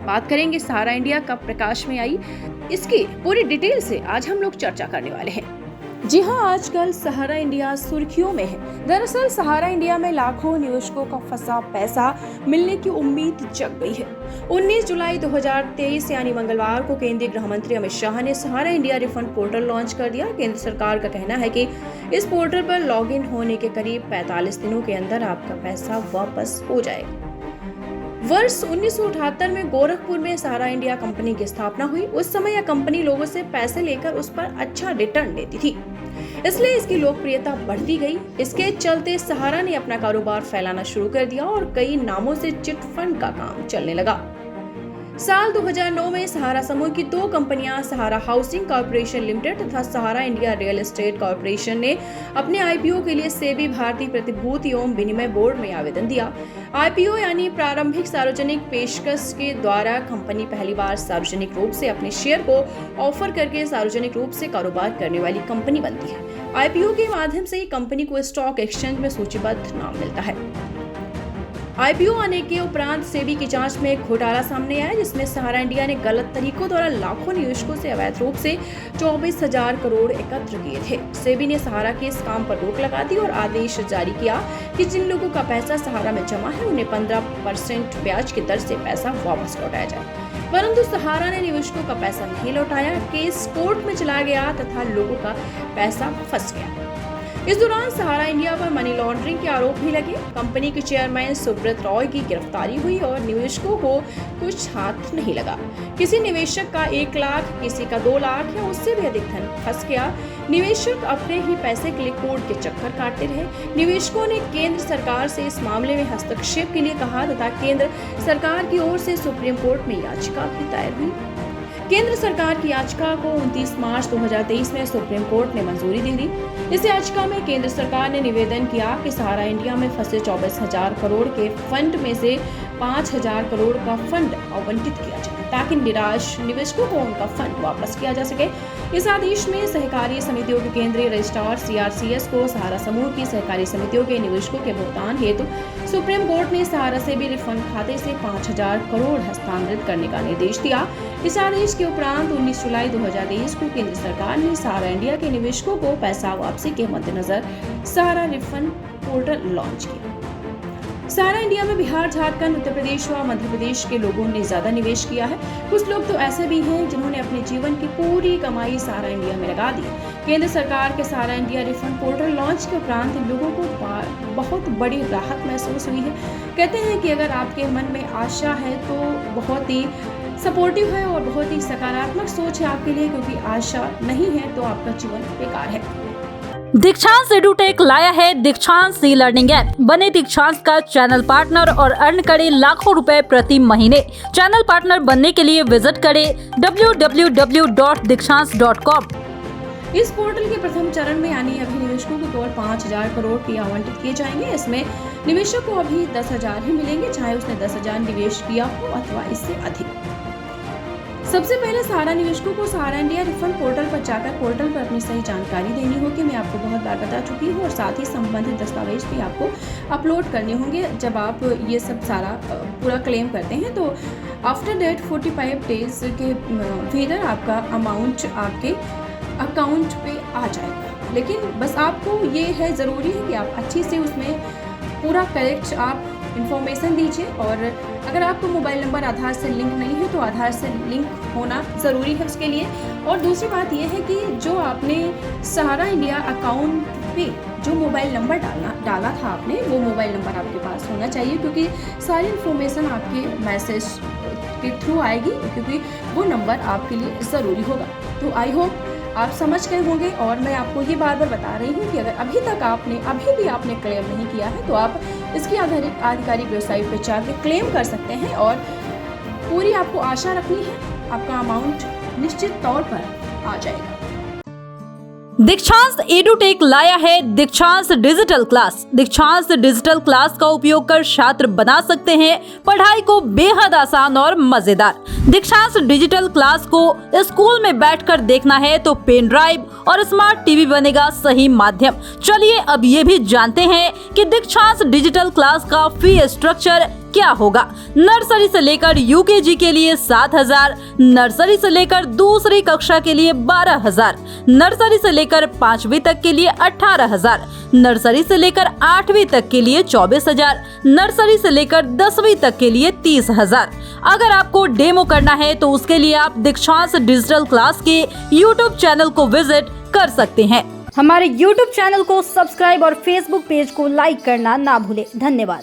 बात करेंगे सहारा इंडिया कब प्रकाश में आई, इसकी पूरी डिटेल से आज हम लोग चर्चा करने वाले हैं। जी हाँ, आजकल सहारा इंडिया सुर्खियों में है। दरअसल सहारा इंडिया में लाखों निवेशकों का फंसा पैसा मिलने की उम्मीद जग गई है। 19 जुलाई 2023 यानी मंगलवार को केंद्रीय गृह मंत्री अमित शाह ने सहारा इंडिया रिफंड पोर्टल लॉन्च कर दिया। केंद्र सरकार का कहना है कि इस पोर्टल पर लॉगिन होने के करीब 45 दिनों के अंदर आपका पैसा वापस हो जाएगा। वर्ष 1978 में गोरखपुर में सहारा इंडिया कंपनी की स्थापना हुई। उस समय यह कंपनी लोगों से पैसे लेकर उस पर अच्छा रिटर्न देती थी, इसलिए इसकी लोकप्रियता बढ़ती गई। इसके चलते सहारा ने अपना कारोबार फैलाना शुरू कर दिया और कई नामों से चिट फंड का काम चलने लगा। साल 2009 में सहारा समूह की 2 कंपनियां सहारा हाउसिंग कॉर्पोरेशन लिमिटेड तथा सहारा इंडिया रियल एस्टेट कॉर्पोरेशन ने अपने आईपीओ के लिए सेबी भारतीय प्रतिभूति एवं विनिमय बोर्ड में आवेदन दिया। आईपीओ यानी प्रारंभिक सार्वजनिक पेशकश के द्वारा कंपनी पहली बार सार्वजनिक रूप से अपने शेयर को ऑफर करके सार्वजनिक रूप से कारोबार करने वाली कंपनी बनती है। आईपीओ के माध्यम से ही कंपनी को स्टॉक एक्सचेंज में सूचीबद्ध नाम मिलता है। आईपीओ आने के उपरांत सेबी की जांच में एक घोटाला सामने आया, जिसमें सहारा इंडिया ने गलत तरीकों द्वारा लाखों निवेशकों से अवैध रूप से 24,000 करोड़ एकत्र किए थे। सेबी ने सहारा के इस काम पर रोक लगा दी और आदेश जारी किया कि जिन लोगों का पैसा सहारा में जमा है उन्हें 15% ब्याज की दर से पैसा वापस लौटाया जाए। परंतु सहारा ने निवेशकों का पैसा नहीं लौटाया। केस कोर्ट में चला गया तथा लोगों का पैसा फंस गया। इस दौरान सहारा इंडिया पर मनी लॉन्ड्रिंग के आरोप भी लगे। कंपनी के चेयरमैन सुब्रत रॉय की गिरफ्तारी हुई और निवेशकों को कुछ हाथ नहीं लगा। किसी निवेशक का 1 लाख, किसी का 2 लाख या उससे भी अधिक धन फंस गया। निवेशक अपने ही पैसे के लिए कोर्ट के चक्कर काटते रहे। निवेशकों ने केंद्र सरकार से इस मामले में हस्तक्षेप के लिए कहा तथा केंद्र सरकार की ओर से सुप्रीम कोर्ट में याचिका भी दायर हुई। केंद्र सरकार की याचिका को 29 मार्च 2023 में सुप्रीम कोर्ट ने मंजूरी दे दी। इस याचिका में केंद्र सरकार ने निवेदन किया कि सहारा इंडिया में फंसे 24,000 करोड़ के फंड में से 5,000 करोड़ का फंड आवंटित किया जाए ताकि निराश निवेशकों को उनका फंड वापस किया जा सके। इस आदेश में सहकारी समितियों के केंद्रीय रजिस्ट्रार सीआरसीएस को सहारा समूह की सहकारी समितियों के निवेशकों के भुगतान हेतु सुप्रीम कोर्ट ने सहारा से भी रिफंड खाते से 5,000 करोड़ हस्तांतरित करने का निर्देश दिया। इस आदेश के उपरांत 19 जुलाई 2023 को केंद्र सरकार ने सहारा इंडिया के निवेशकों को पैसा वापसी के मद्देनजर सहारा रिफंड पोर्टल लॉन्च किया। सहारा इंडिया में बिहार, झारखंड, उत्तर प्रदेश व मध्य प्रदेश के लोगों ने ज्यादा निवेश किया है। कुछ लोग तो ऐसे भी हैं जिन्होंने अपने जीवन की पूरी कमाई सहारा इंडिया में लगा दी। केंद्र सरकार के सहारा इंडिया रिफंड पोर्टल लॉन्च के उपरांत लोगों को बहुत बड़ी राहत महसूस हुई है। कहते हैं कि अगर आपके मन में आशा है तो बहुत ही सपोर्टिव है और बहुत ही सकारात्मक सोच है आपके लिए, क्योंकि आशा नहीं है तो आपका जीवन बेकार है। दीक्षांत एडुटेक लाया है दीक्षांत ई लर्निंग ऐप। बने दीक्षांत का चैनल पार्टनर और अर्न करें लाखों रुपए प्रति महीने। चैनल पार्टनर बनने के लिए विजिट करें www.dikshans.com। इस पोर्टल के प्रथम चरण में यानी अभी निवेशकों को केवल 5,000 करोड़ की आवंटित किए जाएंगे। इसमें निवेशक को अभी 10,000 ही मिलेंगे, चाहे उसने 10,000 निवेश किया हो अथवा इससे अधिक। सबसे पहले सहारा निवेशकों को सहारा इंडिया रिफंड पोर्टल पर जाकर पोर्टल पर अपनी सही जानकारी देनी होगी। मैं आपको बहुत बार बता चुकी हूँ और साथ ही संबंधित दस्तावेज भी आपको अपलोड करने होंगे। जब आप ये सब सारा पूरा क्लेम करते हैं तो आफ्टर डेट 45 डेज के भीतर आपका अमाउंट आपके अकाउंट पे आ जाएगा। लेकिन बस आपको ये है, ज़रूरी है कि आप अच्छी से उसमें पूरा करेक्ट आप इन्फॉर्मेशन दीजिए। और अगर आपको मोबाइल नंबर आधार से लिंक नहीं है तो आधार से लिंक होना ज़रूरी है उसके लिए। और दूसरी बात यह है कि जो आपने सहारा इंडिया अकाउंट पे जो मोबाइल नंबर डाला था आपने, वो मोबाइल नंबर आपके पास होना चाहिए, क्योंकि सारी इन्फॉर्मेशन आपके मैसेज के थ्रू आएगी, क्योंकि वो नंबर आपके लिए ज़रूरी होगा। तो आई होप आप समझ गए होंगे। और मैं आपको ये बार बार बता रही हूँ कि अगर अभी भी आपने क्लेम नहीं किया है तो आप इसकी आधिकारिक वेबसाइट पर जाकर क्लेम कर सकते हैं। और पूरी आपको आशा रखनी है, आपका अमाउंट निश्चित तौर पर आ जाएगा। दीक्षांत एडुटेक लाया है दीक्षांत डिजिटल क्लास। दीक्षांत डिजिटल क्लास का उपयोग कर छात्र बना सकते हैं पढ़ाई को बेहद आसान और मजेदार। दीक्षांत डिजिटल क्लास को स्कूल में बैठकर देखना है तो पेन ड्राइव और स्मार्ट टीवी बनेगा सही माध्यम। चलिए अब ये भी जानते हैं कि दीक्षांत डिजिटल क्लास का फी स्ट्रक्चर क्या होगा। नर्सरी से लेकर यूकेजी के लिए 7,000, नर्सरी से लेकर दूसरी कक्षा के लिए 12,000, नर्सरी से लेकर 5वीं तक के लिए 18,000, नर्सरी से लेकर 8वीं तक के लिए 24,000, नर्सरी से लेकर 10वीं तक के लिए 30,000। अगर आपको डेमो करना है तो उसके लिए आप दीक्षांत डिजिटल क्लास के YouTube चैनल को विजिट कर सकते हैं। हमारे YouTube चैनल को सब्सक्राइब और Facebook पेज को लाइक करना ना भूलें। धन्यवाद।